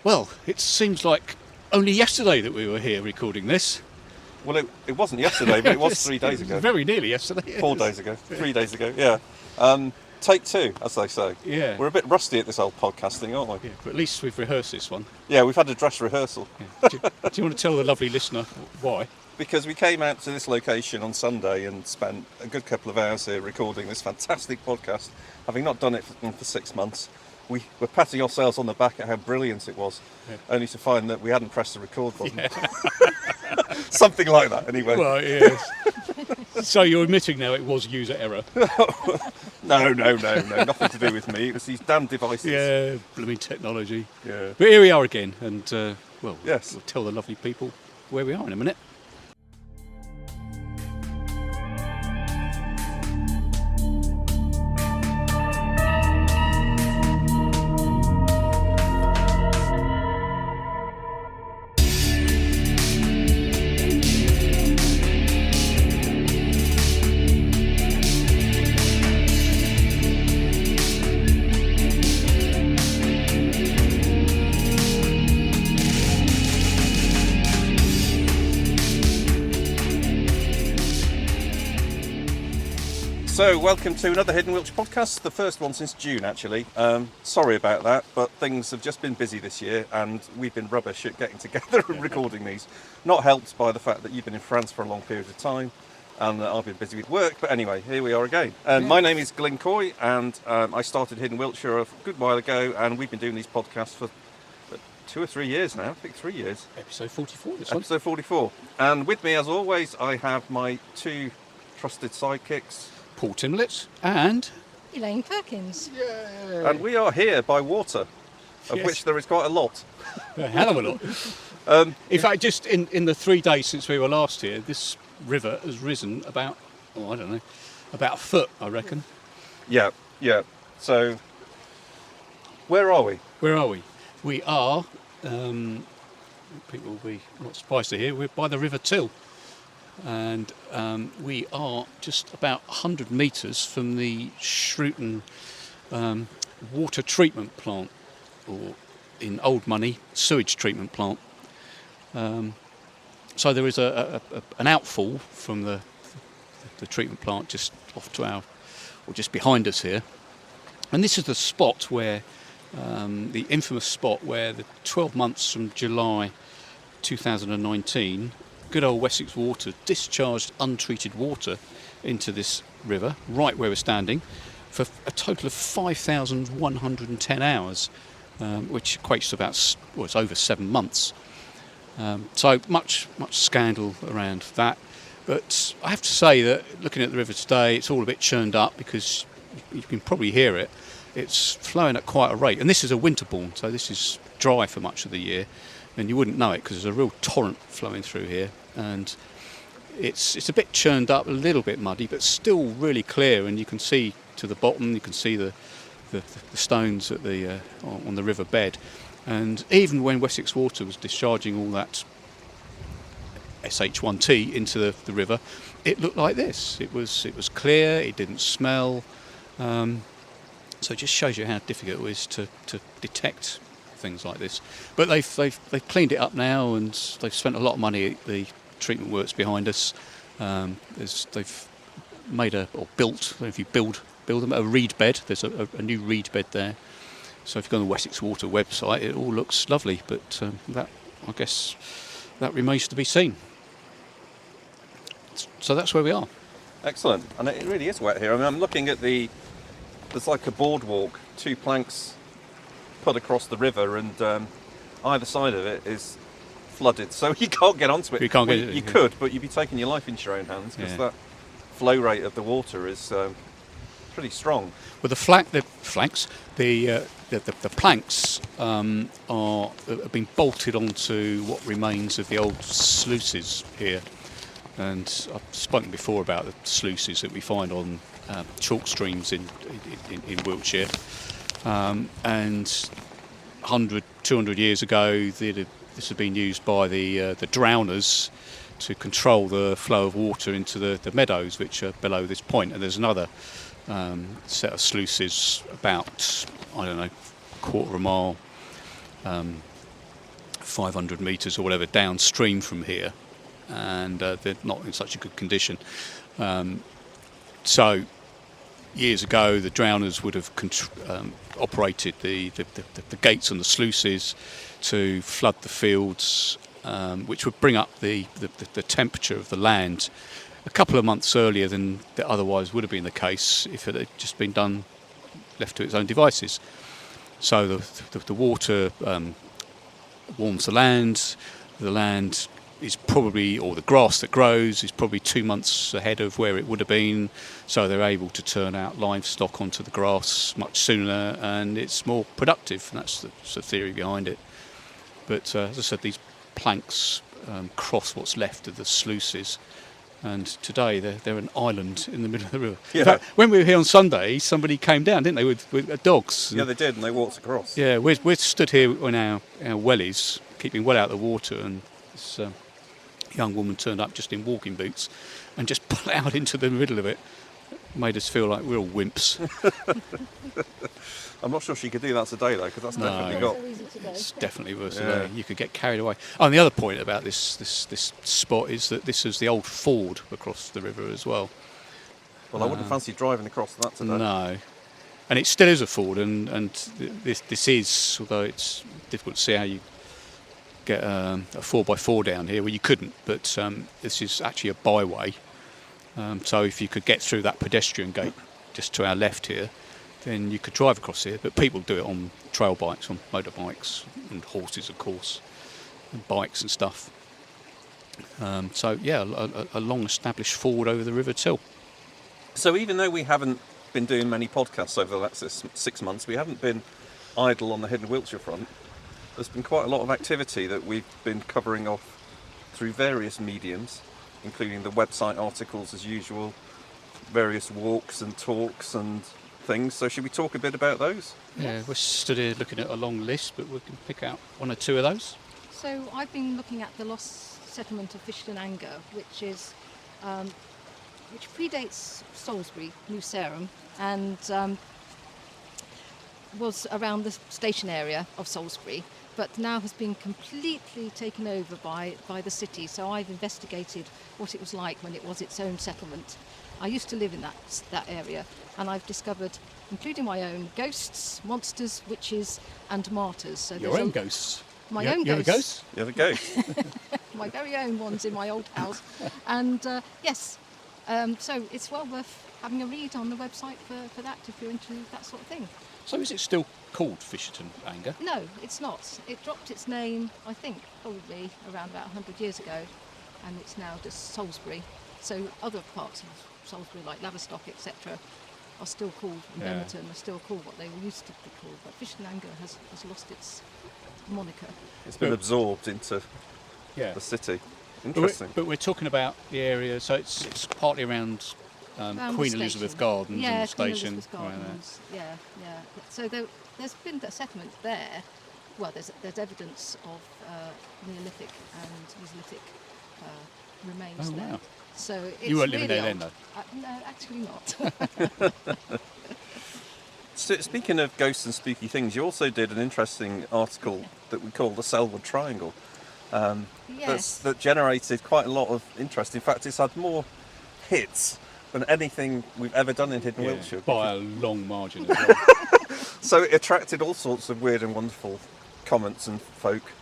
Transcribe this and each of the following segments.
Well, it seems like only yesterday that we were here recording this. Well, it wasn't yesterday, but it was 3 days ago. Very nearly yesterday. 4 days ago. 3 days ago, yeah. Take two, as they say. Yeah. We're a bit rusty at this old podcasting, aren't we? Yeah, but at least we've rehearsed this one. Yeah, we've had a dress rehearsal. Yeah. Do you want to tell the lovely listener why? Because we came out to this location on Sunday and spent a good couple of hours here recording this fantastic podcast, having not done it for 6 months. We were patting ourselves on the back at how brilliant it was, only to find that we hadn't pressed the record button. Yeah. Something like that, anyway. Well, yes. So you're admitting now it was user error? No, nothing to do with me. It was these damn devices. Yeah, blooming technology. Yeah. But here we are again, and yes. We'll tell the lovely people where we are in a minute. So, welcome to another Hidden Wiltshire podcast, the first one since June actually. Sorry about that, but things have just been busy this year and we've been rubbish at getting together and recording these. Not helped by the fact that you've been in France for a long period of time and that I've been busy with work, but anyway, here we are again. My name is Glyn and I started Hidden Wiltshire a good while ago, and we've been doing these podcasts for 2 or 3 years now, I think 3 years. Episode 44 this one. Episode 44. And with me as always I have my two trusted sidekicks, Paul Timlitz and Elaine Perkins. Yay. And we are here by water, of which there is quite a lot. A hell of a lot. In fact, just in the 3 days since we were last here, this river has risen about, about a foot, I reckon. Yeah. So, where are we? Where are we? We are, people will be not surprised to hear, we're by the River Till. And we are just about 100 metres from the Shrewton water treatment plant, or in old money, sewage treatment plant. So there is an outfall from the treatment plant just off to or just behind us here. And this is the spot where, the infamous spot where the 12 months from July 2019, good old Wessex Water discharged untreated water into this river, right where we're standing, for a total of 5,110 hours, which equates to about, it's over 7 months. So much scandal around that. But I have to say that looking at the river today, it's all a bit churned up because you can probably hear it. It's flowing at quite a rate. And this is a winterbourne, so this is dry for much of the year. And you wouldn't know it because there's a real torrent flowing through here, and it's a bit churned up, a little bit muddy, but still really clear. And you can see to the bottom, you can see the stones at on the river bed. And even when Wessex Water was discharging all that SH1T into the river, it looked like this. It was clear. It didn't smell. So it just shows you how difficult it is to detect things like this. But they've cleaned it up now, and they've spent a lot of money at the treatment works behind us. They've made built, I don't know if you build them, a reed bed. There's a new reed bed there. So if you go on the Wessex Water website, it all looks lovely, but that, I guess, that remains to be seen. So that's where we are. Excellent. And it really is wet here. I mean, I'm looking at there's like a boardwalk, 2 planks put across the river, and either side of it is flooded, so you can't get onto it. You can't get it. You could, but you'd be taking your life into your own hands, because that flow rate of the water is pretty strong. Well, the planks have been bolted onto what remains of the old sluices here, and I've spoken before about the sluices that we find on chalk streams in Wiltshire. And 100, 200 years ago, this had been used by the drowners to control the flow of water into the meadows, which are below this point. And there's another set of sluices about, I don't know, a quarter of a mile 500 metres or whatever downstream from here, and they're not in such a good condition. So years ago, the drowners would have operated the gates and the sluices to flood the fields, which would bring up the temperature of the land a couple of months earlier than that otherwise would have been the case if it had just been left to its own devices. So the water warms the land. The land is probably, or the grass that grows is probably 2 months ahead of where it would have been. So they're able to turn out livestock onto the grass much sooner, and it's more productive. And that's the theory behind it. But as I said, these planks cross what's left of the sluices. And today they're an island in the middle of the river. Yeah. In fact, when we were here on Sunday, somebody came down, didn't they, with dogs? Yeah, they did, and they walked across. Yeah, we're stood here on our wellies, keeping well out of the water, and this young woman turned up just in walking boots and just ploughed into the middle of it. Made us feel like we're all wimps. I'm not sure she could do that today, though, because that's definitely got... So easy to go. It's definitely worse Yeah. today. You could get carried away. Oh, and the other point about this spot is that this is the old ford across the river as well. Well, I wouldn't fancy driving across that today. No. And it still is a ford, and this is, although it's difficult to see how you get a 4x4 down here, well, you couldn't, but this is actually a byway. So if you could get through that pedestrian gate just to our left here, then you could drive across here. But people do it on trail bikes, on motorbikes, and horses, of course, and bikes and stuff. So, yeah, a long established ford over the River Till. So even though we haven't been doing many podcasts over the last 6 months, we haven't been idle on the Hidden Wiltshire front. There's been quite a lot of activity that we've been covering off through various mediums, including the website articles as usual, various walks and talks and things. So should we talk a bit about those? Yeah, we're stood here looking at a long list, but we can pick out one or two of those. So I've been looking at the lost settlement of Anger, which is which predates Salisbury, New Sarum, and was around the station area of Salisbury, but now has been completely taken over by the city. So I've investigated what it was like when it was its own settlement. I used to live in that area, and I've discovered, including my own, ghosts, monsters, witches, and martyrs. So Your own ghosts? My You own have a ghosts. ghost? You have a ghost. My very own ones in my old house. And yes, so it's well worth having a read on the website for that if you're into that sort of thing. So is it still called Fisherton Anger? No, it's not. It dropped its name, I think, probably around about 100 years ago, and it's now just Salisbury. So other parts of Salisbury, like Laverstock, etc., are still called, and Yeah. Bemerton are still called what they used to be called. But Fisherton Anger has lost its moniker. It's been absorbed into Yeah. the city. Interesting. But we're talking about the area, so it's partly around Around Queen the Elizabeth station. Gardens Yeah, and the Queen station. Elizabeth around there. Gardens. Yeah. So there's been a settlement there. Well, there's evidence of Neolithic and Mesolithic remains Oh, there. wow. So it's You weren't really living there then, old. though? No, actually not. So, speaking of ghosts and spooky things, you also did an interesting article that we called the Selwood Triangle. Yes. That generated quite a lot of interest. In fact, it's had more hits than anything we've ever done in Hidden Wiltshire. By a long margin as well. So it attracted all sorts of weird and wonderful comments and folk.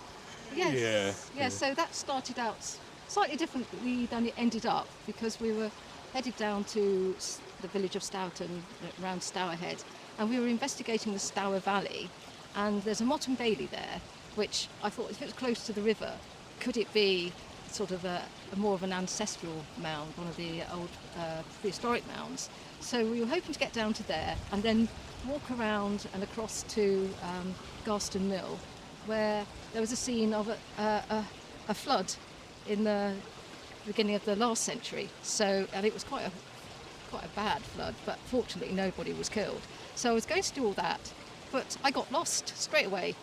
Yes. Yeah. So that started out slightly differently than it ended up, because we were headed down to the village of Stoughton, around Stour Head, and we were investigating the Stour Valley, and there's a Motte and Bailey there, which I thought, if it was close to the river, could it be sort of a more of an ancestral mound, one of the old prehistoric mounds? So we were hoping to get down to there and then walk around and across to Garston Mill, where there was a scene of a flood in the beginning of the last century. So, and it was quite a bad flood, but fortunately nobody was killed. So I was going to do all that, but I got lost straight away.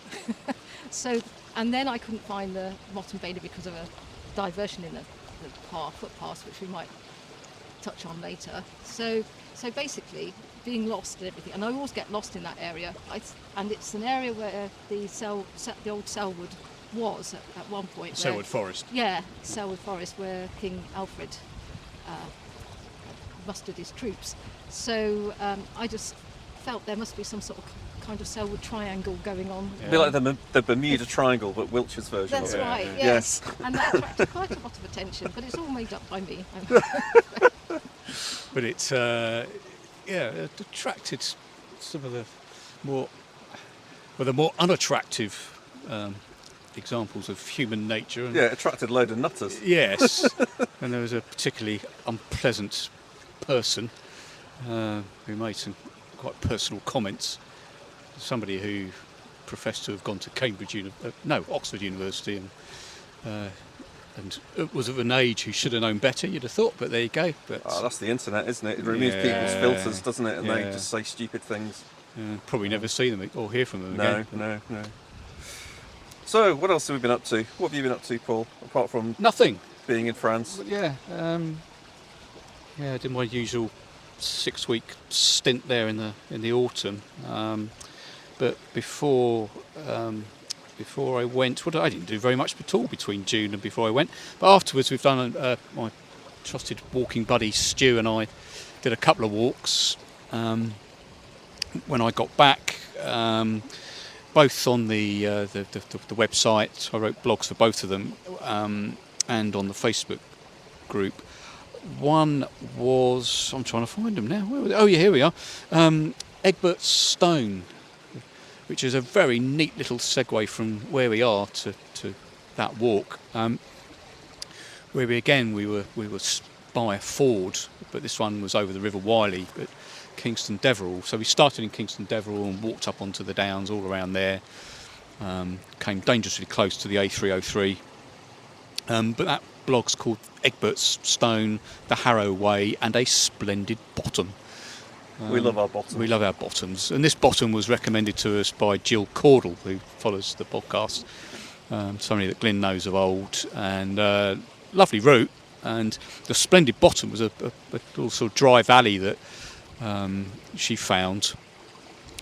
So, and then I couldn't find the Motte and Bailey because of a diversion in the footpath, which we might touch on later. So basically, being lost and everything, and I always get lost in that area. And it's an area where the old Selwood was at one point. where- Selwood Forest. Yeah, Selwood Forest, where King Alfred mustered his troops. So I just felt there must be some sort of kind of Selwood triangle going on. A bit like the Bermuda Triangle, but Wiltshire's version That's of it. right, Yeah. yes. And that attracted quite a lot of attention, but it's all made up by me. But it attracted some of the more unattractive examples of human nature. And Yeah, it attracted a load of nutters. yes, and there was a particularly unpleasant person who made some quite personal comments. Somebody who professed to have gone to Oxford University, and was of an age who should have known better, you'd have thought, but there you go. But That's the internet, isn't it? It removes people's filters, doesn't it? And they just say stupid things. probably never see them or hear from them No, again. no. So, what else have we been up to? What have you been up to, Paul, apart from Nothing. being in France? But I did my usual 6-week stint there in the autumn. But before I went, I didn't do very much at all between June and before I went. But afterwards, we've done my trusted walking buddy Stu and I did a couple of walks. When I got back, both on the website, I wrote blogs for both of them, and on the Facebook group. One was, I'm trying to find them now. Where were they? Oh yeah, here we are. Egbert's Stone, which is a very neat little segue from where we are to that walk. Where we were by a ford, but this one was over the River Wylye at Kingston Deverell. So we started in Kingston Deverell and walked up onto the downs all around there. Came dangerously close to the A303. But that blog's called Egbert's Stone, the Harrow Way, and a Splendid Bottom. We love our bottoms. We love our bottoms. And this bottom was recommended to us by Jill Caudle, who follows the podcast. Somebody that Glyn knows of old. And lovely route. And the Splendid Bottom was a little sort of dry valley that she found.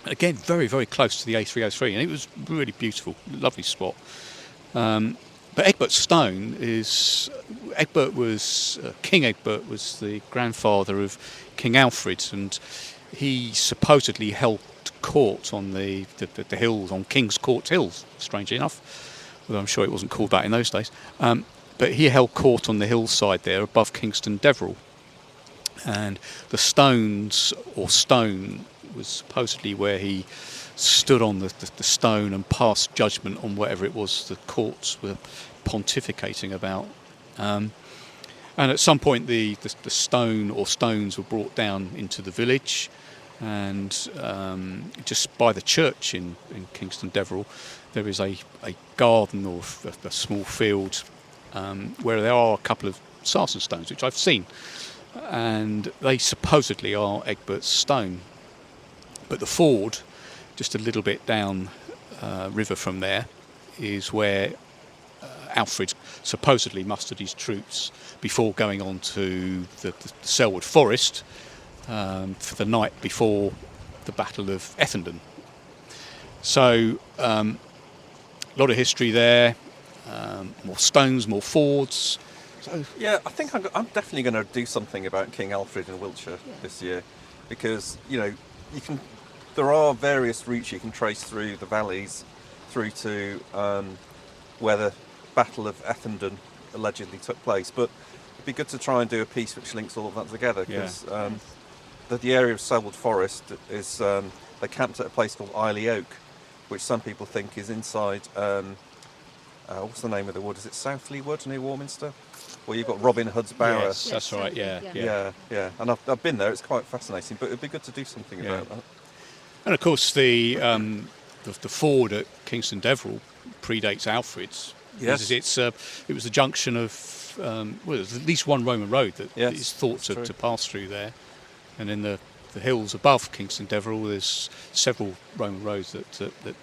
Again, very, very close to the A303. And it was really beautiful. Lovely spot. But Egbert's Stone is... King Egbert was the grandfather of King Alfred, and he supposedly held court on the hills, on King's Court Hills, strangely enough, although I'm sure it wasn't called that in those days. But he held court on the hillside there above Kingston Deverell. And the stones, or stone, was supposedly where he stood on the stone and passed judgment on whatever it was the courts were pontificating about. And at some point the stone or stones were brought down into the village, and just by the church in Kingston Deverell there is a garden or a small field where there are a couple of sarsen stones which I've seen, and they supposedly are Egbert's Stone. But the ford, just a little bit down river from there, is where Alfred supposedly mustered his troops before going on to the Selwood Forest for the night before the Battle of Ethandun. So a lot of history there, more stones, more fords. So, yeah, I think I'm definitely going to do something about King Alfred in Wiltshire this year, because there are various routes you can trace through the valleys through to where the Battle of Ethandun allegedly took place, but it'd be good to try and do a piece which links all of that together, because the area of Selwood Forest is they camped at a place called Iley Oak, which some people think is inside what's the name of the wood? Is it Southley Wood near Warminster? Well, you've got Robin Hood's Bower. yes, that's right. Yeah. And I've been there. It's quite fascinating, but it'd be good to do something about that. And of course the ford at Kingston Deverell predates Alfred's. Yes. It was the junction of there's at least one Roman road that is thought to pass through there, and in the hills above Kingston Deverell there's several Roman roads that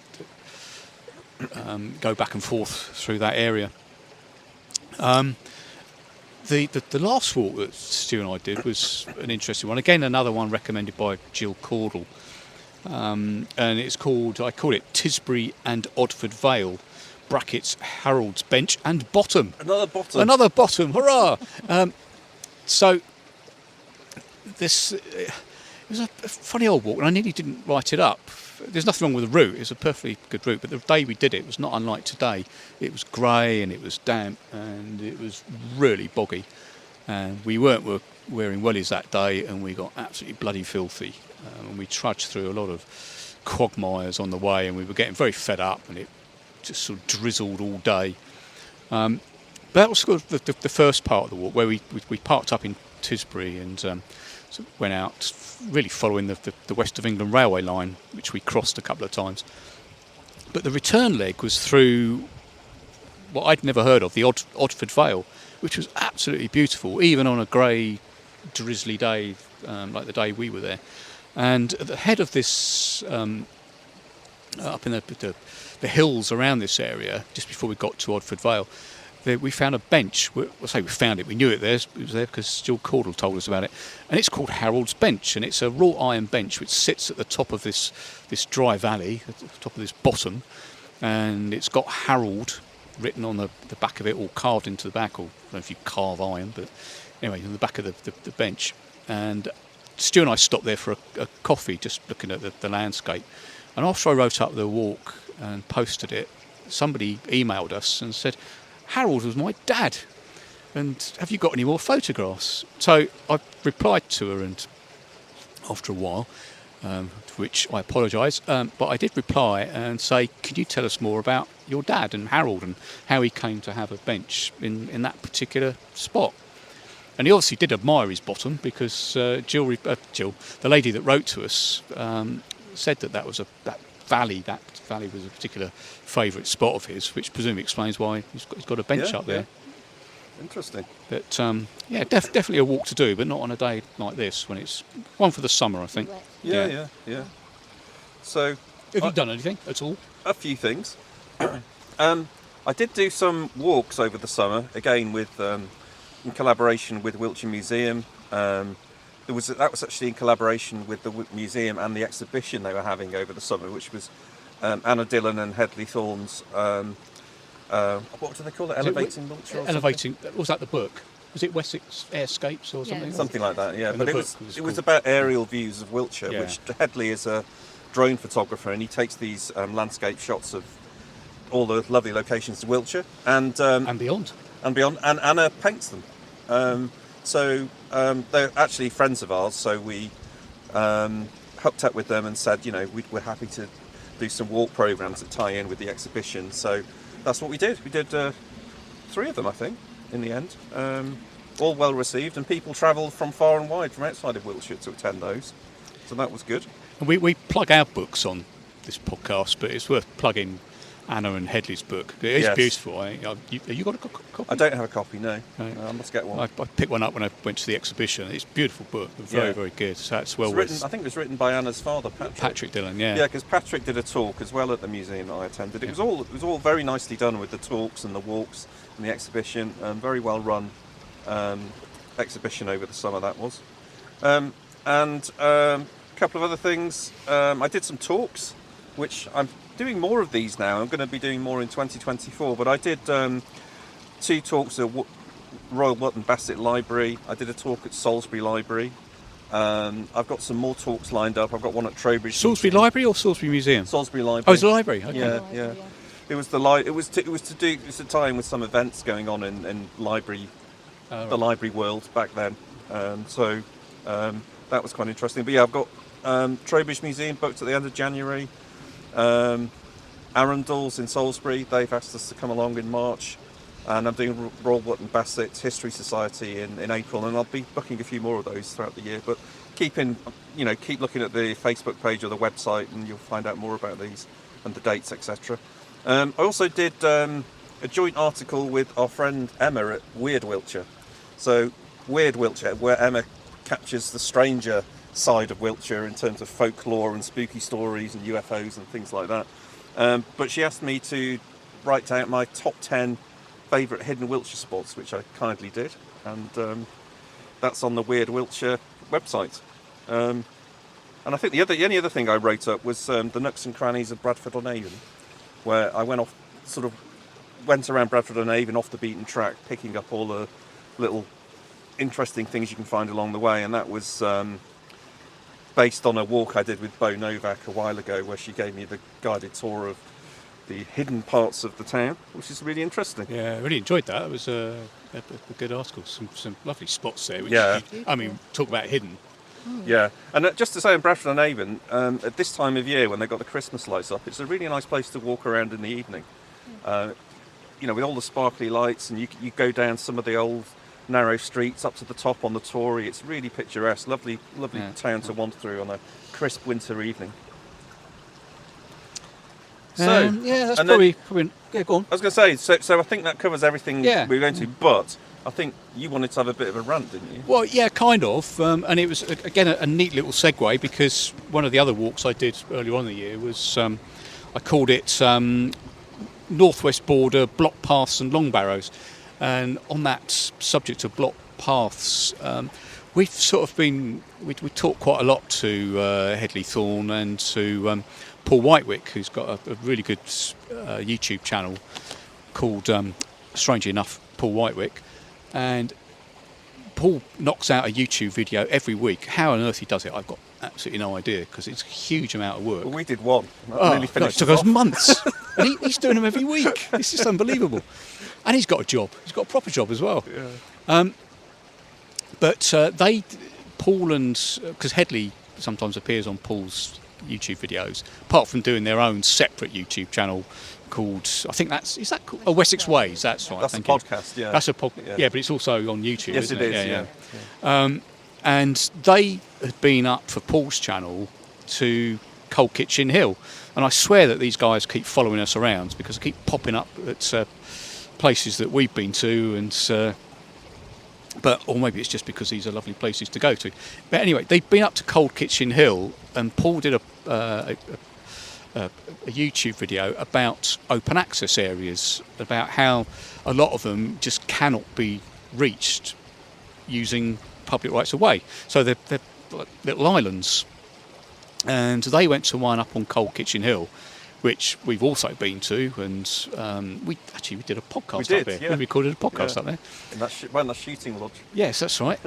go back and forth through that area. The last walk that Stu and I did was an interesting one. Again, another one recommended by Jill Caudle. and it's called, I call it Tisbury and Odford Vale, brackets Harold's Bench and Bottom. Another bottom, hurrah! So this, it was a funny old walk, and I nearly didn't write it up. There's nothing wrong with the route, it's a perfectly good route, but the day we did it was not unlike today. It was grey and it was damp and it was really boggy, and we weren't wearing wellies that day, and we got absolutely bloody filthy, and we trudged through a lot of quagmires on the way, and we were getting very fed up, and it just sort of drizzled all day. But that was sort of the first part of the walk, where we parked up in Tisbury and sort of went out, really following the West of England railway line, which we crossed a couple of times. But the return leg was through what I'd never heard of, the Odford Vale, which was absolutely beautiful, even on a grey, drizzly day like the day we were there. And at the head of this, up in the hills around this area, just before we got to Odford Vale, we found a bench. We found it, we knew it was there because Still Caudle told us about it. And it's called Harold's Bench, and it's a wrought iron bench which sits at the top of this dry valley, at the top of this bottom, and it's got Harold written on the back of it, or carved into the back, or I don't know if you carve iron, but anyway, on the back of the bench. And Stu and I stopped there for a coffee, just looking at the landscape. And after I wrote up the walk and posted it, somebody emailed us and said, Harold was my dad, and have you got any more photographs? So I replied to her, and after a while, to which I apologise, but I did reply and say, can you tell us more about your dad and Harold, and how he came to have a bench in that particular spot? And he obviously did admire his bottom, because Jill, the lady that wrote to us, said that that valley was a particular favourite spot of his, which presumably explains why he's got a bench up there. Yeah. Interesting. But definitely a walk to do, but not on a day like this, when it's one for the summer, I think. Yeah. So, have you done anything at all? A few things. I did do some walks over the summer, again with in collaboration with Wiltshire Museum. That was actually in collaboration with the museum and the exhibition they were having over the summer, which was Anna Dillon and Hedley Thorne's, what do they call it? Elevating Wiltshire? Elevating, was that the book? Was it Wessex Airscapes or something? Yeah. Something like that, yeah. And but it was cool. about aerial views of Wiltshire, Yeah. which Hedley is a drone photographer, and he takes these landscape shots of all the lovely locations of Wiltshire and beyond. And Anna paints them. So they're actually friends of ours, so we hooked up with them and said, we're happy to do some walk programs that tie in with the exhibition. So that's what we did. We did 3 of them, I think, in the end. All well received, and people travelled from far and wide from outside of Wiltshire to attend those. So that was good. And we plug our books on this podcast, but it's worth plugging Anna and Hedley's book. It is beautiful. Have you got a copy? I don't have a copy, no. Right. I must get one. I picked one up when I went to the exhibition. It's a beautiful book, very, very good. So that's well worth. I think it was written by Anna's father, Patrick. Patrick Dillon, yeah. Yeah, because Patrick did a talk as well at the museum that I attended. It was all very nicely done with the talks and the walks and the exhibition. Very well run exhibition over the summer, that was. And a couple of other things. I did some talks, which I'm doing more of these now. I'm going to be doing more in 2024, but I did 2 talks at Royal Wootton Bassett Library. I did a talk at Salisbury Library. I've got some more talks lined up. I've got one at Trowbridge. Salisbury Library or Salisbury Museum? Salisbury Library. Oh, it's a library. Okay. Yeah. It was to tie in with some events going on in library, the library world back then. So that was quite interesting. But yeah, I've got Trowbridge Museum booked at the end of January. Arundel's in Salisbury, they've asked us to come along in March, and I'm doing Royal Wootton Bassett History Society in April, and I'll be booking a few more of those throughout the year. But keep looking at the Facebook page or the website, and you'll find out more about these and the dates, etc. I also did a joint article with our friend Emma at Weird Wiltshire. So Weird Wiltshire, where Emma captures the stranger side of Wiltshire in terms of folklore and spooky stories and UFOs and things like that. But she asked me to write out my top 10 favourite Hidden Wiltshire spots, which I kindly did, and that's on the Weird Wiltshire website. And I think the only other thing I wrote up was the nooks and crannies of Bradford-on-Avon, where I went around Bradford-on-Avon off the beaten track, picking up all the little interesting things you can find along the way, and that was based on a walk I did with Bo Novak a while ago, where she gave me the guided tour of the hidden parts of the town, which is really interesting. Yeah, I really enjoyed that. It was a good article. Some lovely spots there. Which Yeah. Talk about hidden. Yeah, and just to say, in Bradford-on-Avon, at this time of year when they've got the Christmas lights up, it's a really nice place to walk around in the evening. With all the sparkly lights, and you go down some of the old narrow streets up to the top on the Tory. It's really picturesque, lovely town to wander through on a crisp winter evening. So that's and probably yeah. Go on. I was going to say, so I think that covers everything Yeah. we were going to, but I think you wanted to have a bit of a rant, didn't you? Well, yeah, kind of. And it was, again, a neat little segue, because one of the other walks I did earlier on in the year was, I called it Northwest Border Block Paths and Long Barrows. And on that subject of block paths, we've sort of been, we talked quite a lot to Hedley Thorne and to Paul Whitewick, who's got a really good YouTube channel called, strangely enough, Paul Whitewick. And Paul knocks out a YouTube video every week. How on earth he does it, I've got absolutely no idea, because it's a huge amount of work. Well, we did one. It took us months. And he's doing them every week. It's just unbelievable. And he's got a job. He's got a proper job as well. Yeah. Paul and... Because Hedley sometimes appears on Paul's YouTube videos, apart from doing their own separate YouTube channel called... I think is that called... Oh, Wessex Ways, that's right. That's a podcast, yeah. That's a podcast, yeah, but it's also on YouTube, yes, isn't it it? is, yeah. And they had been up for Paul's channel to Cold Kitchen Hill. And I swear that these guys keep following us around, because they keep popping up at places that we've been to, and or maybe it's just because these are lovely places to go to. But anyway, they've been up to Cold Kitchen Hill, and Paul did a YouTube video about open access areas, about how a lot of them just cannot be reached using public rights of way. So they're like little islands. And they went to one up on Cold Kitchen Hill, which we've also been to, and we did a podcast up there. Yeah. We recorded a podcast up there. And that shooting lodge. Yes, that's right.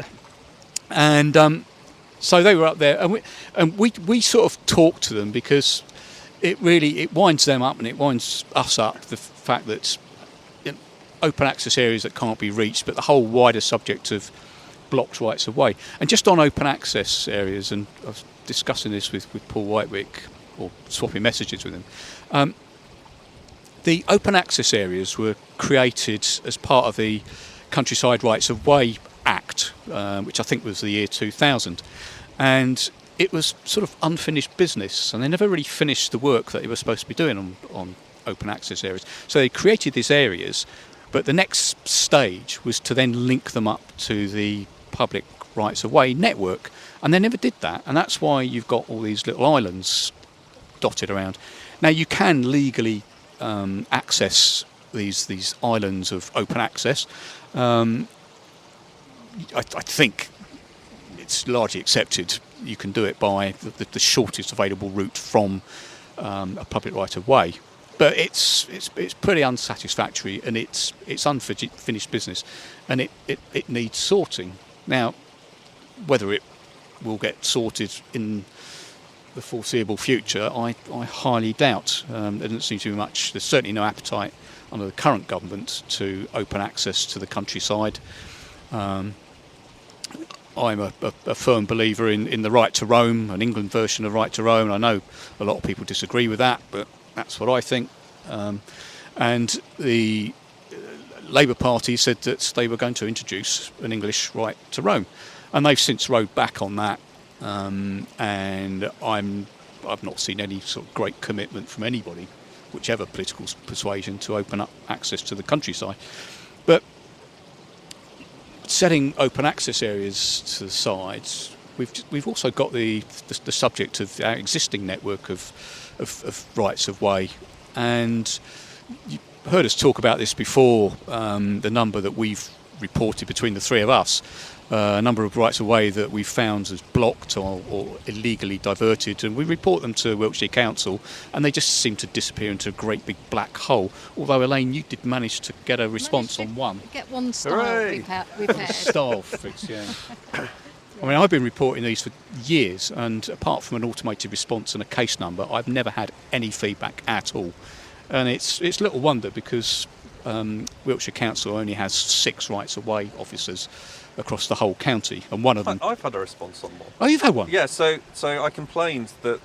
And so they were up there, and we sort of talked to them, because it winds them up and it winds us up, the fact that open access areas that can't be reached, but the whole wider subject of blocked rights of way. And just on open access areas, and I was discussing this with Paul Whitewick, or swapping messages with him, the open access areas were created as part of the Countryside Rights of Way Act, which I think was the year 2000, and it was sort of unfinished business, and they never really finished the work that they were supposed to be doing on open access areas. So they created these areas, but the next stage was to then link them up to the public rights of way network, and they never did that, and that's why you've got all these little islands dotted around. Now you can legally access these islands of open access. I think it's largely accepted. You can do it by the shortest available route from a public right of way, but it's pretty unsatisfactory, and it's unfinished business, and it needs sorting. Now, whether it will get sorted in the foreseeable future, I highly doubt. There doesn't seem to be much. There's certainly no appetite under the current government to open access to the countryside. I'm a firm believer in the right to roam, an England version of right to roam. I know a lot of people disagree with that, but that's what I think. And the Labour Party said that they were going to introduce an English right to roam, and they've since rowed back on that. And I've not seen any sort of great commitment from anybody, whichever political persuasion, to open up access to the countryside. But setting open access areas to the sides, we've also got the subject of our existing network of rights of way, and you heard us talk about this before. The number that we've reported between the three of us a number of rights of way that we found as blocked or illegally diverted, and we report them to Wiltshire Council, and they just seem to disappear into a great big black hole. Although, Elaine, you did manage to get a response on one. Get one style Hooray! repaired. Style fix, yeah. I mean, I've been reporting these for years, and apart from an automated response and a case number, I've never had any feedback at all. And it's little wonder, because Wiltshire Council only has 6 rights of way officers across the whole county, and one of them... I've had a response on one. Oh, you've had one? Yeah, so I complained that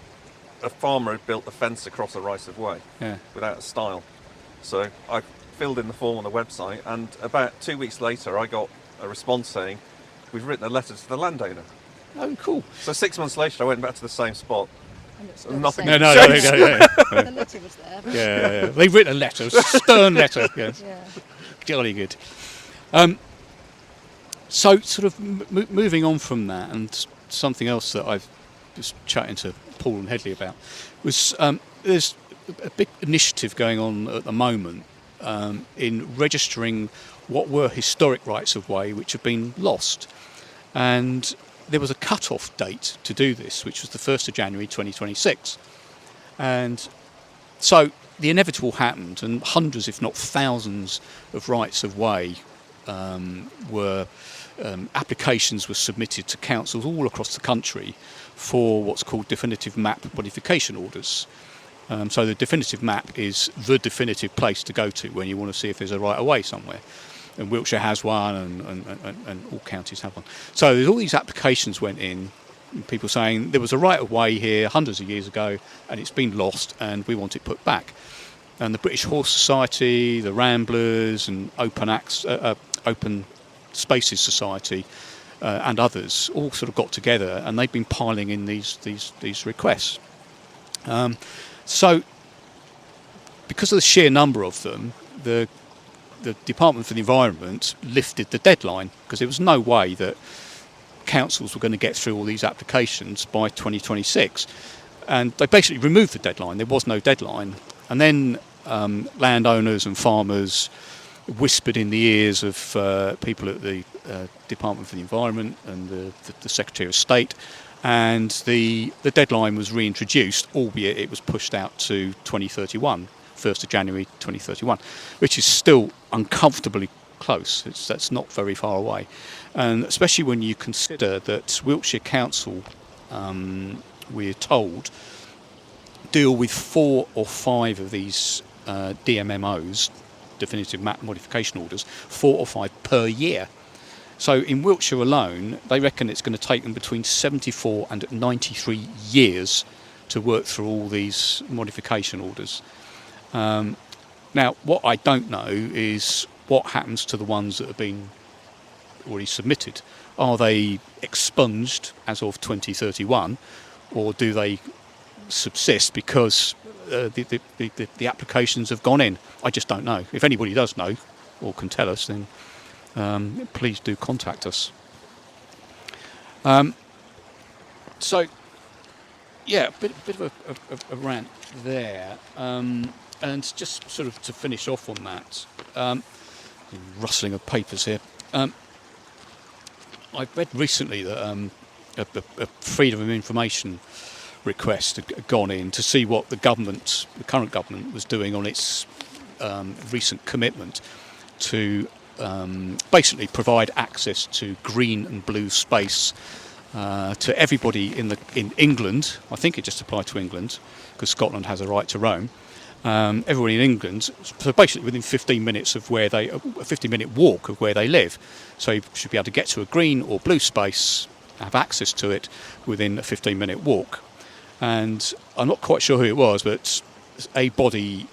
a farmer had built a fence across a right of way without a stile. So I filled in the form on the website, and about 2 weeks later I got a response saying, we've written a letter to the landowner. Oh, cool. So 6 months later I went back to the same spot. And it's still Nothing. the No, same. yeah. The letter was there. Yeah. They've written a letter, a stern letter. Yes. Yeah. Jolly good. So, sort of moving on from that, and something else that I've just chatting to Paul and Headley about was there's a big initiative going on at the moment in registering what were historic rights of way which have been lost, and there was a cut-off date to do this, which was the 1st of January 2026, and so the inevitable happened, and hundreds, if not thousands, of rights of way applications were submitted to councils all across the country for what's called definitive map modification orders. So the definitive map is the definitive place to go to when you want to see if there's a right of way somewhere. And Wiltshire has one, and all counties have one. So there's all these applications went in, people saying there was a right of way here hundreds of years ago and it's been lost and we want it put back. And the British Horse Society, the Ramblers, and Open Spaces Society and others all sort of got together, and they've been piling in these requests. So because of the sheer number of them, the Department for the Environment lifted the deadline, because there was no way that councils were going to get through all these applications by 2026, and they basically removed the deadline. There was no deadline, and then landowners and farmers whispered in the ears of people at the Department for the Environment and the Secretary of State, and the deadline was reintroduced, albeit it was pushed out to 2031, 1st of January 2031, which is still uncomfortably close. That's not very far away, and especially when you consider that Wiltshire Council, we're told, deal with 4 or 5 of these DMMOs, definitive map modification orders, 4 or 5 per year. So in Wiltshire alone, they reckon it's going to take them between 74 and 93 years to work through all these modification orders. Now, what I don't know is what happens to the ones that have been already submitted. Are they expunged as of 2031, or do they subsist because the applications have gone in? I just don't know. If anybody does know or can tell us, then please do contact us. So, yeah, a bit of a rant there. And just sort of to finish off on that, rustling of papers here. I've read recently that a freedom of information request had gone in to see what the current government was doing on its recent commitment to basically provide access to green and blue space to everybody in England. I think it just applied to England because Scotland has a right to roam. Everybody in England, so basically within 15 minutes of a 15-minute walk of where they live. So you should be able to get to a green or blue space, have access to it within a 15-minute walk. And I'm not quite sure who it was, but a body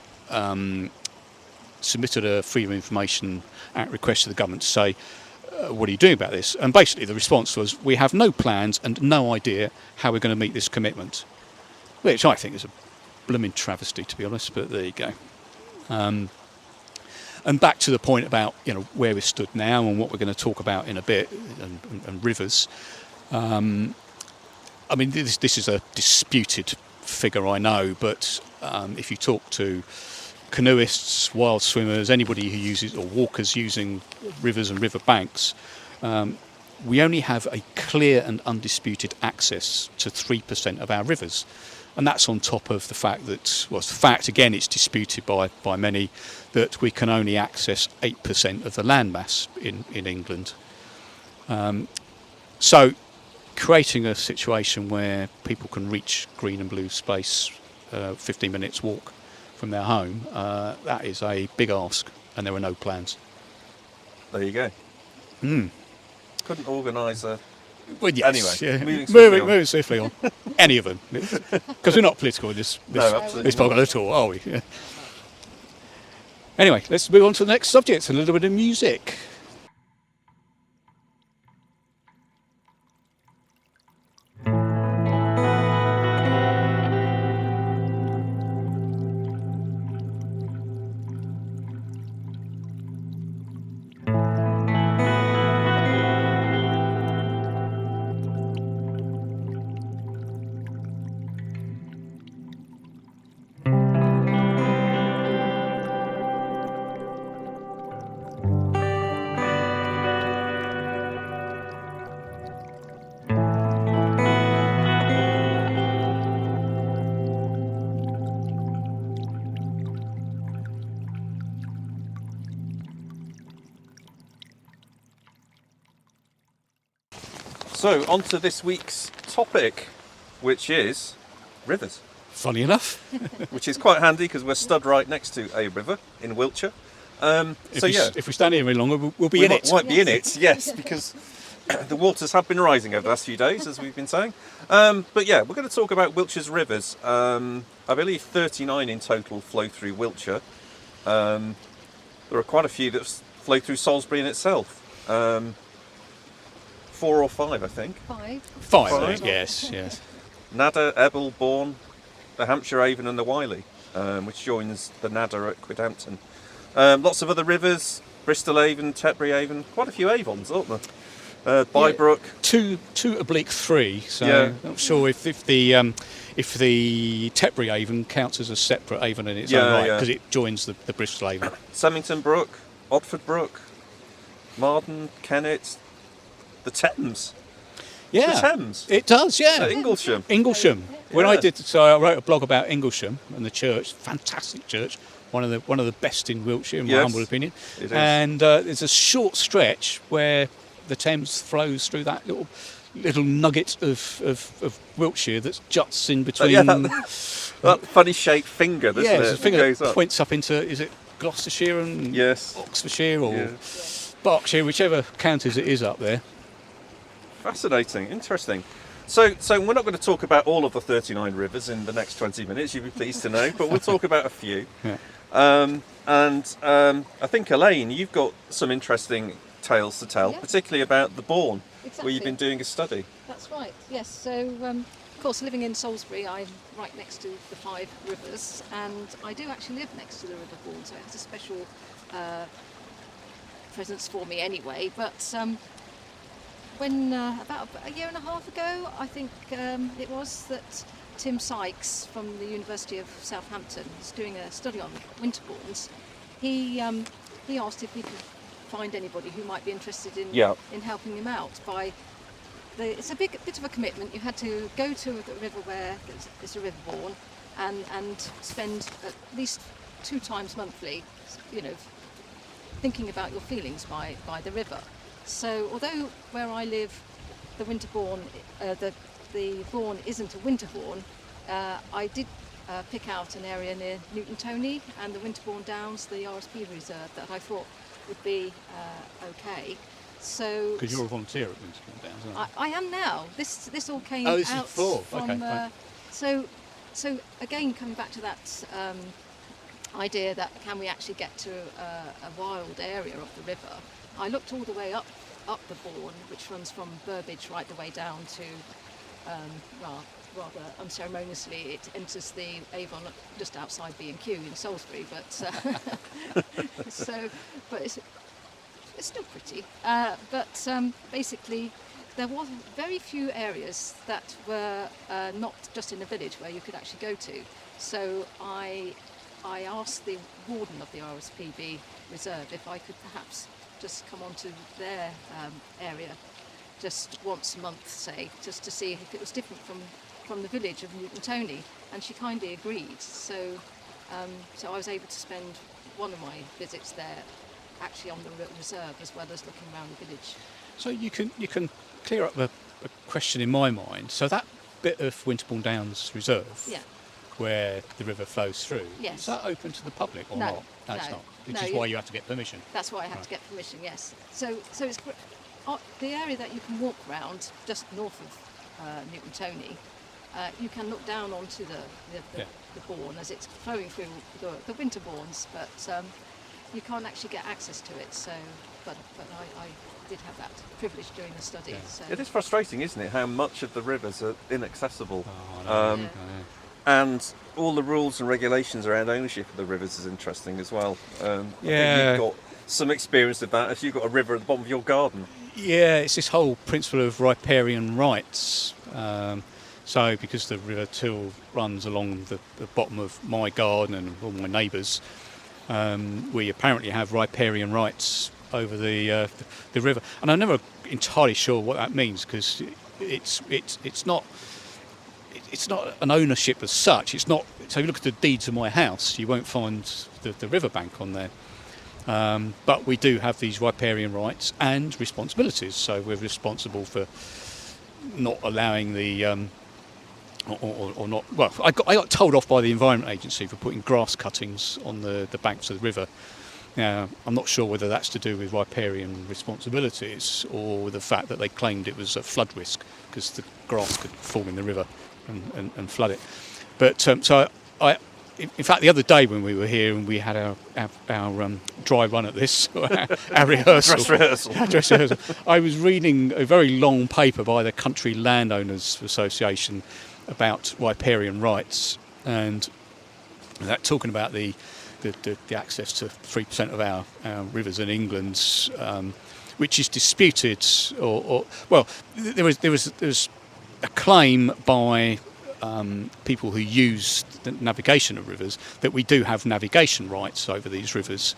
submitted a Freedom of Information Act request to the government to say, what are you doing about this? And basically the response was, we have no plans and no idea how we're going to meet this commitment, which I think is a blooming travesty, to be honest, but there you go. And back to the point about where we stood now and what we're going to talk about in a bit, and rivers. I mean, this is a disputed figure, I know, but if you talk to canoeists, wild swimmers, anybody who uses, or walkers using rivers and river banks, we only have a clear and undisputed access to 3% of our rivers. And that's on top of the fact that, well, it's the fact, again, it's disputed by many, that we can only access 8% of the landmass in England. So creating a situation where people can reach green and blue space 15 minutes walk from their home, that is a big ask, and there are no plans. There you go. Couldn't organise a... Well, yes, Anyway, moving swiftly on. Any of them, because we're not political in this absolutely podcast at all, are we? Yeah. Anyway, let's move on to the next subject, a little bit of music. So, on to this week's topic, which is rivers. Funny enough. Which is quite handy because we're stood right next to a river in Wiltshire. If we stand here any longer, we'll be in it. Might be in it, yes, because the waters have been rising over the last few days, as we've been saying. But yeah, we're going to talk about Wiltshire's rivers. I believe 39 in total flow through Wiltshire. There are quite a few that flow through Salisbury in itself. 4 or 5, I think. Five. Yes. Nadder, Ebble, Bourne, the Hampshire Avon and the Wylye, which joins the Nadder at Quidhampton. Lots of other rivers, Bristol Avon, Tetbury Avon, quite a few Avons, aren't there? Bybrook. Yeah, 2/3, so Yeah. not sure if the Tetbury Avon counts as a separate Avon in its own right, because it joins the Bristol Avon. Semmington Brook, Odford Brook, Marden, Kennet, the Thames. Yeah, The Thames. it does. Yeah, Inglesham. When I Yeah. I wrote a blog about Inglesham and the church. Fantastic church, one of the best in Wiltshire, in my Yes, humble opinion. it is. And there's a short stretch where the Thames flows through that little nugget of Wiltshire that juts in between. That funny shaped finger, doesn't it? It's a that finger goes that up. points up into, is it Gloucestershire and Yes. Oxfordshire or Yeah. Berkshire, whichever counties it is up there. Fascinating, interesting. So we're not going to talk about all of the 39 rivers in the next 20 minutes, you'll be pleased to know, but we'll talk about a few. Yeah. I think, Elaine, you've got some interesting tales to tell, Yeah. particularly about the Bourne, where Exactly. you've been doing a study. That's right, yes. So, of course, living in Salisbury, I'm right next to the 5 rivers, and I do actually live next to the River Bourne, so it has a special presence for me anyway. But when about a year and a half ago, I think it was, that Tim Sykes from the University of Southampton is doing a study on winterbournes. He asked if we could find anybody who might be interested in helping him out by. It's a bit of a commitment. You had to go to the river where there's a river Bourne and spend at least 2 times monthly, thinking about your feelings by the river. So although where I live, the Winterbourne, the Bourne isn't a Winterbourne, I did pick out an area near Newton Toney and the Winterbourne Downs, the RSP reserve, that I thought would be okay. So Because you're a volunteer at Winterbourne Downs, aren't you? I am now. This all came Oh, this is out before. from. Okay, fine. So again, coming back to that idea that can we actually get to a wild area of the river? I looked all the way up the Bourne, which runs from Burbage right the way down to rather unceremoniously it enters the Avon just outside B&Q in Salisbury, but but it's still pretty. But basically, there was very few areas that were not just in a village where you could actually go to. So I asked the warden of the RSPB reserve if I could perhaps just come onto their area just once a month, say, just to see if it was different from the village of Newton Tony, and she kindly agreed. So I was able to spend one of my visits there actually on the reserve as well as looking around the village. So you can clear up a question in my mind. So that bit of Winterbourne Downs Reserve, Yeah. where the river flows through, Yes. is that open to the public or No, not? No, it's no, not. Which no, is why you have to get permission. That's why I had to get permission, yes. So it's the area that you can walk around just north of Newton Tony. You can look down onto the Bourne as it's flowing through the Winterbournes, but you can't actually get access to it. So, but I did have that privilege during the study. Yeah. So. It is frustrating, isn't it, how much of the rivers are inaccessible. Oh, no, Yeah. And all the rules and regulations around ownership of the rivers is interesting as well. I think Yeah. you've got some experience of that if you've got a river at the bottom of your garden. Yeah, it's this whole principle of riparian rights. So because the River Till runs along the bottom of my garden and all my neighbours', we apparently have riparian rights over the river. And I'm never entirely sure what that means, because it's not an ownership as such. It's not. So if you look at the deeds of my house, you won't find the riverbank on there. But we do have these riparian rights and responsibilities. So we're responsible for not allowing the or not. Well, I got told off by the Environment Agency for putting grass cuttings on the banks of the river. Now, I'm not sure whether that's to do with riparian responsibilities or with the fact that they claimed it was a flood risk because the grass could fall in the river and flood it. But so in fact, the other day when we were here and we had our dry run at this, our rehearsal, dress rehearsal, I was reading a very long paper by the Country Landowners Association about riparian rights, and that talking about the access to 3% of our rivers in England, which is disputed, or well, there was a claim by people who use the navigation of rivers that we do have navigation rights over these rivers,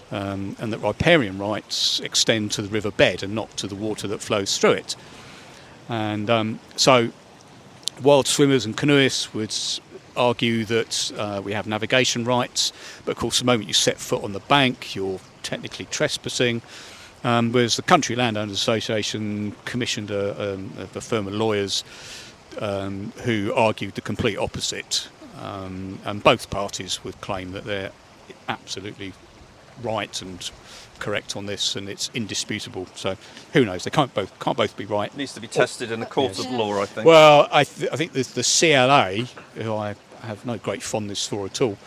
and that riparian rights extend to the river bed and not to the water that flows through it. And so wild swimmers and canoeists would argue that we have navigation rights, but of course the moment you set foot on the bank you're technically trespassing. Whereas the Country Landowners Association commissioned a firm of lawyers who argued the complete opposite, and both parties would claim that they're absolutely right and correct on this, and it's indisputable. So who knows? They can't both be right. It needs to be tested in a court of law, I think. Well, I think the CLA, who I have no great fondness for at all,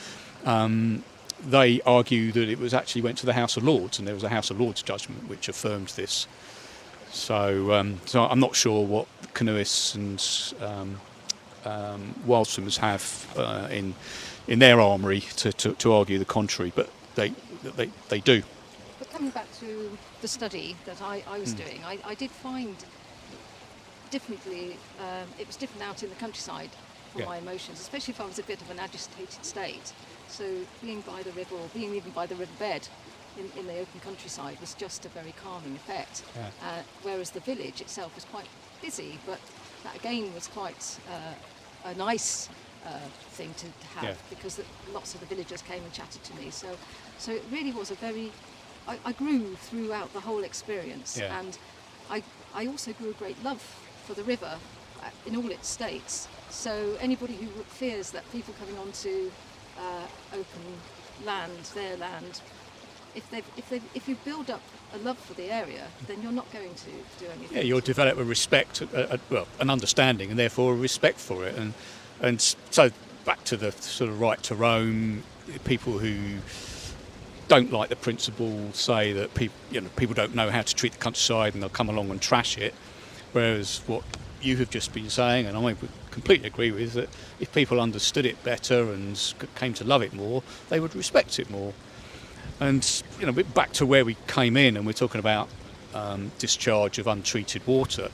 they argue that it was actually went to the House of Lords, and there was a House of Lords judgment which affirmed this. So I'm not sure what canoeists and wild swimmers have in their armoury to argue the contrary, but they do. But coming back to the study that I was doing, I did find differently. It was different out in the countryside for my emotions, especially if I was a bit of an agitated state. So being by the river, or being even by the riverbed in the open countryside, was just a very calming effect. Yeah. Whereas the village itself was quite busy, but that again was quite a nice thing to have, because lots of the villagers came and chatted to me. So it really was a very. I grew throughout the whole experience, and I also grew a great love for the river in all its states. So anybody who fears that people coming onto open land, their land, if you build up a love for the area, then you're not going to do anything. Yeah, you'll develop a respect, an understanding, and therefore a respect for it. And so back to the sort of right to roam, people who don't like the principle say that people don't know how to treat the countryside and they'll come along and trash it. Whereas what you have just been saying, and I would completely agree with, that if people understood it better and came to love it more, they would respect it more. And back to where we came in, and we're talking about discharge of untreated water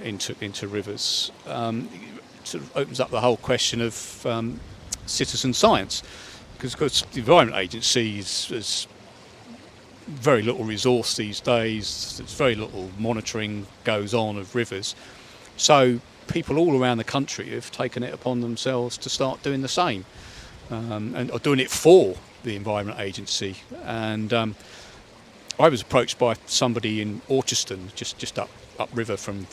into rivers. It sort of opens up the whole question of citizen science, because of course the Environment Agency has very little resource these days. There's very little monitoring goes on of rivers. So people all around the country have taken it upon themselves to start doing the same, and are doing it for the Environment Agency. And I was approached by somebody in Orchiston, just upriver from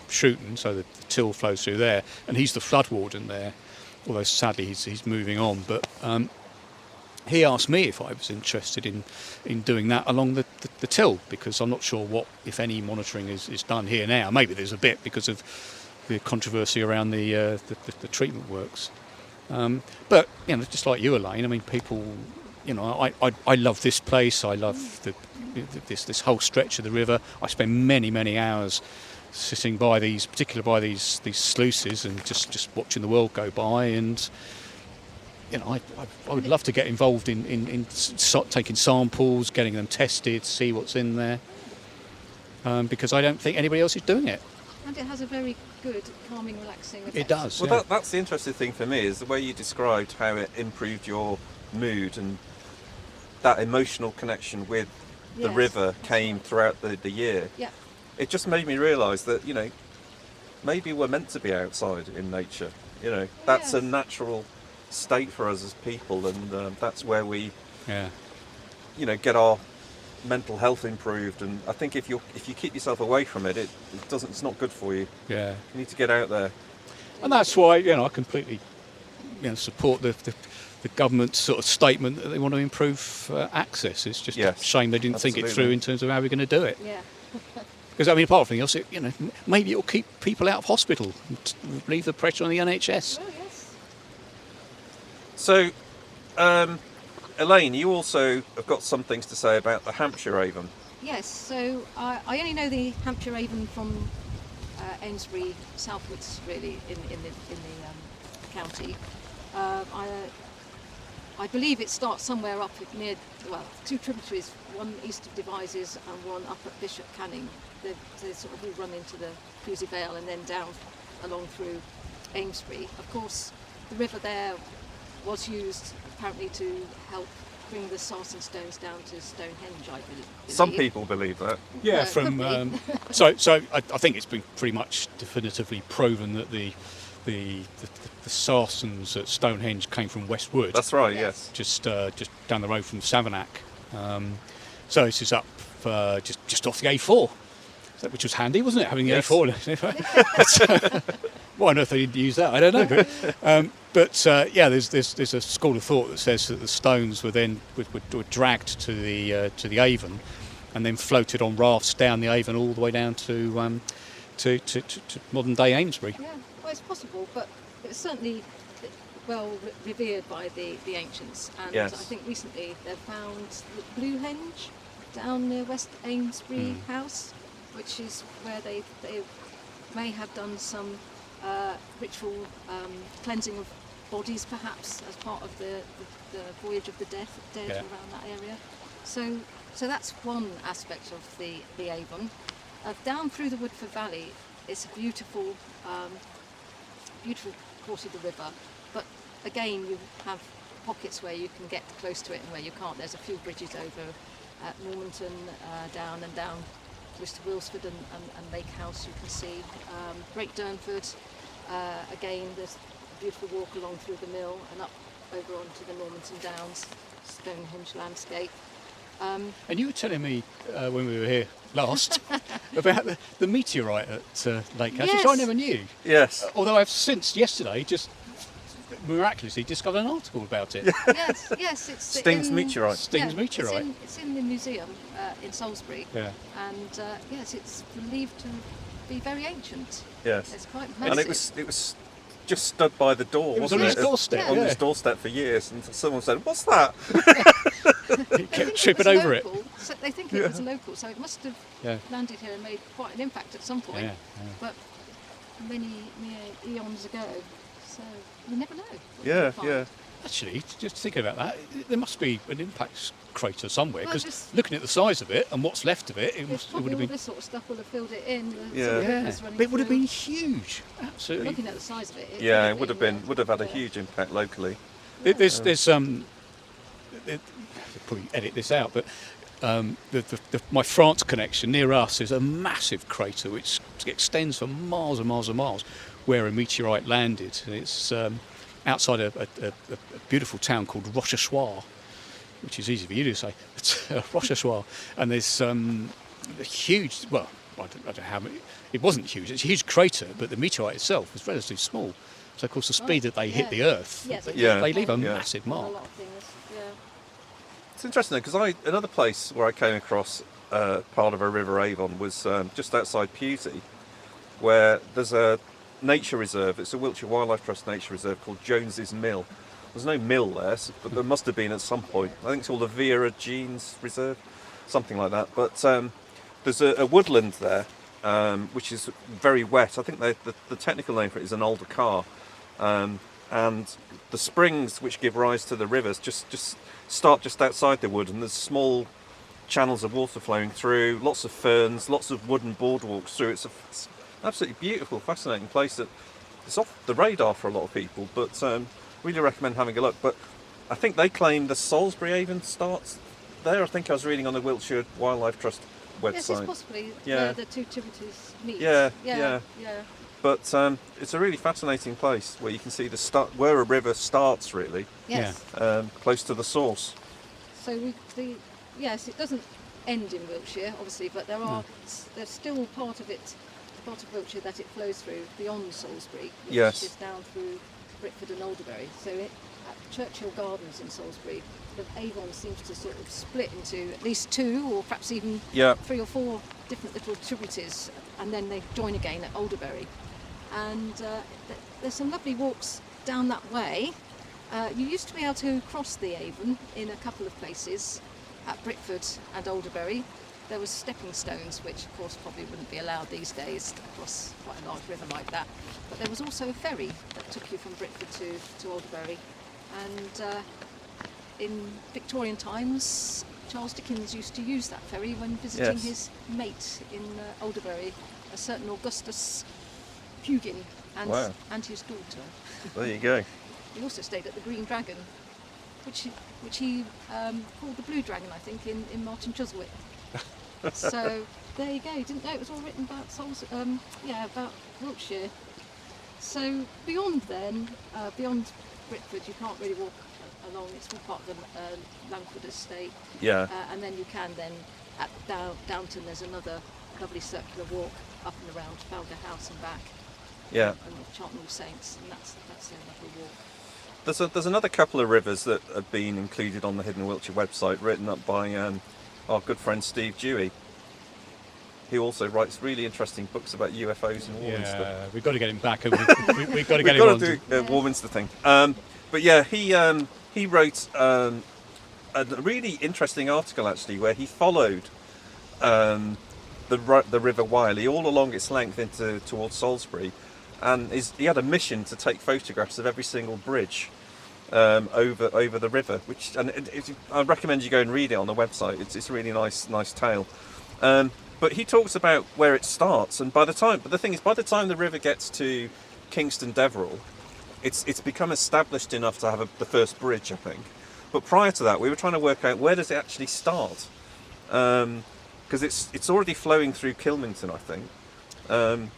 Shooton, so the Till flows through there, and he's the flood warden there, although sadly he's moving on. But he asked me if I was interested in doing that along the Till, because I'm not sure what, if any, monitoring is done here now. Maybe there's a bit because of the controversy around the treatment works. But just like you, Elaine, I mean, people, I love this place. I love this whole stretch of the river. I spend many hours sitting by these sluices and just watching the world go by. And I would love to get involved in taking samples, getting them tested, see what's in there, because I don't think anybody else is doing it. And it has a very good calming, relaxing effect. It does. Well, yeah. that's the interesting thing for me, is the way you described how it improved your mood, and that emotional connection with the river came throughout the year. Yeah. It just made me realise that, maybe we're meant to be outside in nature. That's a natural state for us as people, and that's where we, get our mental health improved. And I think if you keep yourself away from it, it's not good for you. Yeah. You need to get out there. And that's why I completely support the government's sort of statement that they want to improve access. It's just a shame they didn't think it through in terms of how we're going to do it. Yeah. Because apart from anything else, maybe it'll keep people out of hospital and relieve the pressure on the NHS. Oh, yes. So, Elaine, you also have got some things to say about the Hampshire Avon. Yes, so I only know the Hampshire Avon from Amesbury southwards, really, in the county. I believe it starts somewhere up near, two tributaries, one east of Devizes and one up at Bishop Canning. They sort of all run into the Cruzy Vale and then down along through Amesbury. Of course, the river there was used apparently to help bring the sarsen stones down to Stonehenge, I believe. Some people believe that. Yeah, so I think it's been pretty much definitively proven that the Sarsens at Stonehenge came from West Wood. That's right, yes. Just down the road from Savernake. So this is up just off the A4, which was handy, wasn't it, having the A4? Why on earth they didn't use that, I don't know. But there's a school of thought that says that the stones were then were dragged to the Avon, and then floated on rafts down the Avon all the way down to modern day Amesbury. Yeah, well, it's possible, but it's certainly well revered by the ancients. And I think recently they've found the Blue Henge down near West Amesbury House, which is where they may have done some ritual cleansing of bodies, perhaps, as part of the voyage of the dead around that area. So that's one aspect of the Avon. Down through the Woodford Valley, it's a beautiful course of the river, but again you have pockets where you can get close to it and where you can't. There's a few bridges over at Normanton, down close to Wilsford and Lake House, you can see. Great Durnford, again there's a beautiful walk along through the mill and up over onto the Normanton Downs, Stonehenge landscape. And you were telling me when we were here last about the meteorite at Lake House, which I never knew. Yes. Although I've since yesterday just miraculously discovered an article about it. Yes, it's Stings meteorite. Stings meteorite. It's in the museum in Salisbury. Yeah. And it's believed to be very ancient. Yes. It's quite massive. And it was just stood by the door, wasn't it? On his doorstep. On his doorstep for years, and someone said, "What's that?" He kept tripping over it. So they think it was local, so it must have landed here and made quite an impact at some point. Yeah. But many eons ago, so you never know. Yeah. Actually, just thinking about that, there must be an impact crater somewhere, because just looking at the size of it and what's left of it, it would have all been. this sort of stuff will have filled it in. But it would have been huge. Absolutely. Looking at the size of it. It would have had a huge impact locally. There's they'll probably edit this out, but my France connection near us is a massive crater which extends for miles and miles and miles, where a meteorite landed. And it's outside a beautiful town called Rochechouart, which is easy for you to say. It's Rochechouart, and there's a huge. Well, I don't know how many. It wasn't huge. It's a huge crater, but the meteorite itself was relatively small. So, of course, the speed that they hit the Earth, Yes. they leave a massive A mark. lot of things. Yeah. It's interesting because another place where I came across part of a River Avon was just outside Pewsey, where there's a nature reserve. It's a Wiltshire Wildlife Trust nature reserve called Jones's Mill. There's no mill there, but there must have been at some point. I think it's called the Vera Jeans Reserve, something like that. But there's a woodland there, which is very wet. I think the technical name for it is an alder carr. And the springs which give rise to the rivers just start just outside the wood, and there's small channels of water flowing through, lots of ferns, lots of wooden boardwalks through. It's an absolutely beautiful, fascinating place that is off the radar for a lot of people, but really recommend having a look. But I think they claim the Salisbury Avon starts there. I think I was reading on the Wiltshire Wildlife Trust website. Yes, it's possibly Yeah. where the two tributaries meet. Yeah. But it's a really fascinating place where you can see where a river starts, really, Yes. close to the source. So yes, it doesn't end in Wiltshire, obviously, but there's still part of Wiltshire that it flows through beyond Salisbury, which Yes. is down through Britford and Alderbury. So at Churchill Gardens in Salisbury, the Avon seems to sort of split into at least two, or perhaps even Yeah. 3 or 4 different little tributaries, and then they join again at Alderbury. And there's some lovely walks down that way. You used to be able to cross the Avon in a couple of places at Britford and Alderbury. There was stepping stones, which of course probably wouldn't be allowed these days to cross quite a large river like that. But there was also a ferry that took you from Britford to Alderbury. And in Victorian times, Charles Dickens used to use that ferry when visiting Yes. his mate in Alderbury, a certain Augustus Hugin, Wow. and his daughter. There you go. He also stayed at the Green Dragon, which he called the Blue Dragon, I think, in Martin Chuzzlewit. So there you go. You didn't know it was all written about about Wiltshire. So beyond Britford, you can't really walk along. It's all part of the Langford estate. Yeah. And then you can at Downton. There's another lovely circular walk up and around Falga House and back. Yeah. And the Chartnell Saints, and that's a lovely walk. There's another couple of rivers that have been included on the Hidden Wiltshire website, written up by our good friend Steve Dewey. He also writes really interesting books about UFOs and Warminster. Yeah, we've got to get him back. We've got to We've get him got on. to do a Warminster thing. But yeah, he wrote a really interesting article actually, where he followed the River Wylie all along its length towards Salisbury, and he had a mission to take photographs of every single bridge over the river. I recommend you go and read it on the website. It's a really nice tale. But he talks about where it starts, and by the time the river gets to Kingston Deverill, it's become established enough to have the first bridge, I think. But prior to that, we were trying to work out where does it actually start, because it's already flowing through Kilmington, I think. Or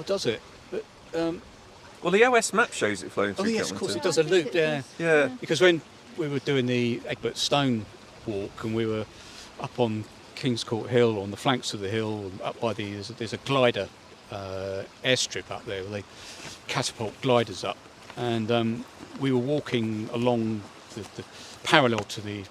does it? But, well, the OS map shows it flowing through Kilmington. Yes, of course it does a loop. Yeah. Because when we were doing the Egbert Stone walk, and we were up on King's Court Hill, on the flanks of the hill, up by there's a glider airstrip up there where they catapult gliders up, and we were walking along the parallel to the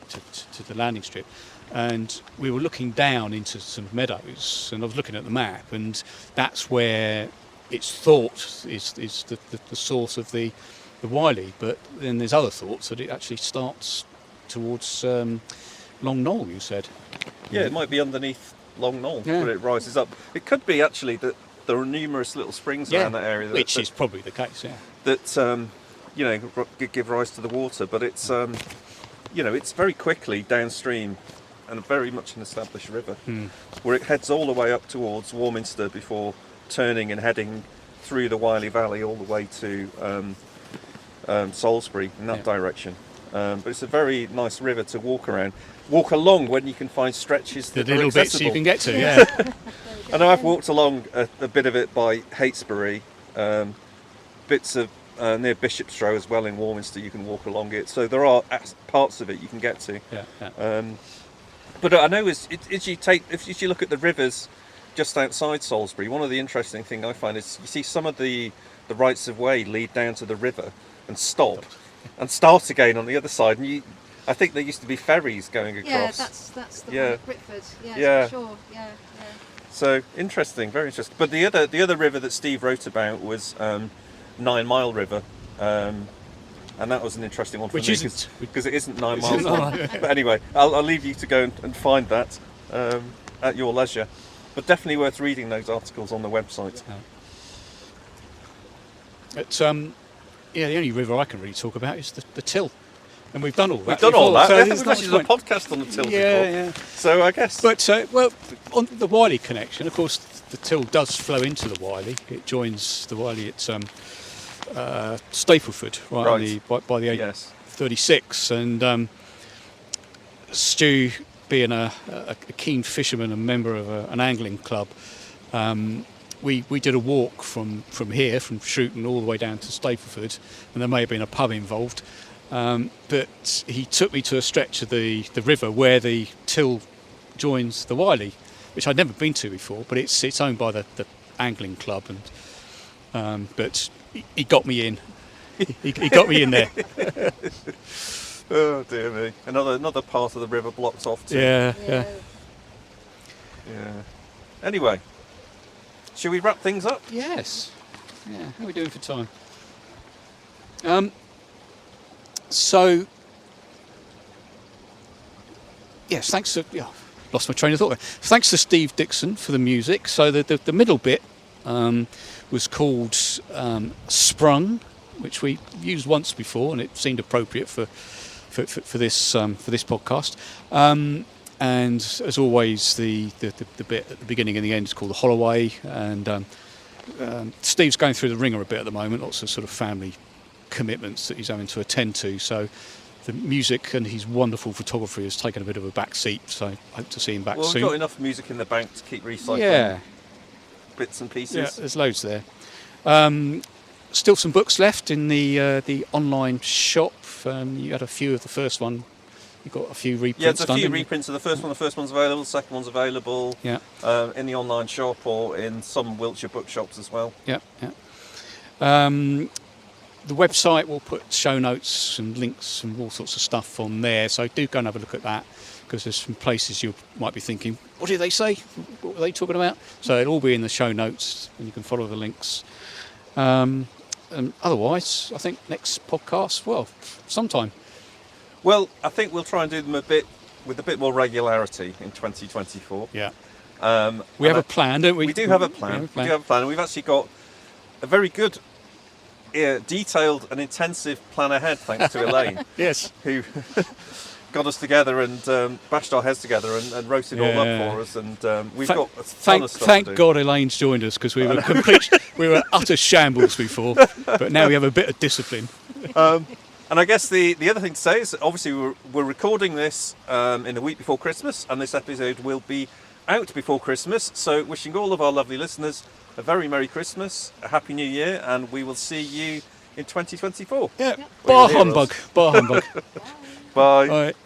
landing strip, and we were looking down into some meadows, and I was looking at the map, and that's where it's thought is the source of the Wylie, but then there's other thoughts that it actually starts towards Long Knoll, you said. Yeah, it might be underneath Long Knoll, Yeah. where it rises up. It could be actually that there are numerous little springs around that area. Which is probably the case, yeah. That give rise to the water, but it's it's very quickly downstream and very much an established river, where it heads all the way up towards Warminster before turning and heading through the Wylie Valley all the way to Salisbury in that direction. but it's a very nice river to walk along when you can find stretches The that are little bits accessible. you can get to, yeah. I know I've walked along a bit of it by Hatesbury, bits of near Bishopstrow as well in Warminster. You can walk along it, so there are parts of it you can get to. Yeah. But I know if you look at the rivers just outside Salisbury, one of the interesting things I find is you see some of the rights of way lead down to the river and stop and start again on the other side. And I think there used to be ferries going across. Yeah, that's the one at Britford. Yeah. For sure. Yeah. So interesting, very interesting. But the other river that Steve wrote about was 9 Mile River, and that was an interesting one for Which me isn't. because it isn't 9 miles long. But anyway, I'll leave you to go and find that at your leisure. But definitely worth reading those articles on the website. It's, the only river I can really talk about is the Till. And we've done all that. We've done all that. So I think there's we've not actually done a much podcast on the Till before. Yeah. So I guess. But, on the Wiley connection, of course, the Till does flow into the Wiley. It joins the Wiley at Stapleford, by the A36. And Stu, being a keen fisherman and member of an angling club, we did a walk from here, from Shooton, all the way down to Stapleford, and there may have been a pub involved. But he took me to a stretch of the river where the Till joins the Wiley, which I'd never been to before, but it's owned by the angling club, and but he got me in. He got me in there. Oh dear me! Another part of the river blocked off too. Yeah. Anyway, shall we wrap things up? Yes. Yeah. How are we doing for time? So, yes, thanks to... lost my train of thought there. Thanks to Steve Dixon for the music. So the middle bit was called Sprung, which we used once before, and it seemed appropriate for this podcast. And as always, the bit at the beginning and the end is called the Holloway. And Steve's going through the ringer a bit at the moment, lots of sort of family commitments that he's having to attend to. So the music and his wonderful photography has taken a bit of a back seat. So I hope to see him back soon. Well, we've got enough music in the bank to keep recycling bits and pieces. Yeah, there's loads there. Still some books left in the online shop. You had a few of the first one. You've got a few reprints. Yeah, there's a few reprints of the first one. The first one's available. The second one's available. Yeah. In the online shop or in some Wiltshire bookshops as well. Yeah. The website will put show notes and links and all sorts of stuff on there. So do go and have a look at that, because there's some places you might be thinking, what did they say? What were they talking about? So it'll all be in the show notes, and you can follow the links. And otherwise, I think next podcast, sometime. Well, I think we'll try and do them with a bit more regularity in 2024. Yeah. We have a plan, don't we? We do have a plan. We do have a plan, and we've actually got a very good, detailed and intensive plan ahead, thanks to Elaine. Yes. Who got us together and bashed our heads together and wrote it all up for us. And we've got a ton of stuff to do. Thank God Elaine's joined us, because we were we were utter shambles before, but now we have a bit of discipline. And I guess the other thing to say is, obviously, we're recording this in a week before Christmas, and this episode will be out before Christmas. So wishing all of our lovely listeners a very Merry Christmas, a Happy New Year, and we will see you in 2024. Yeah. Bar humbug. Bye. All right.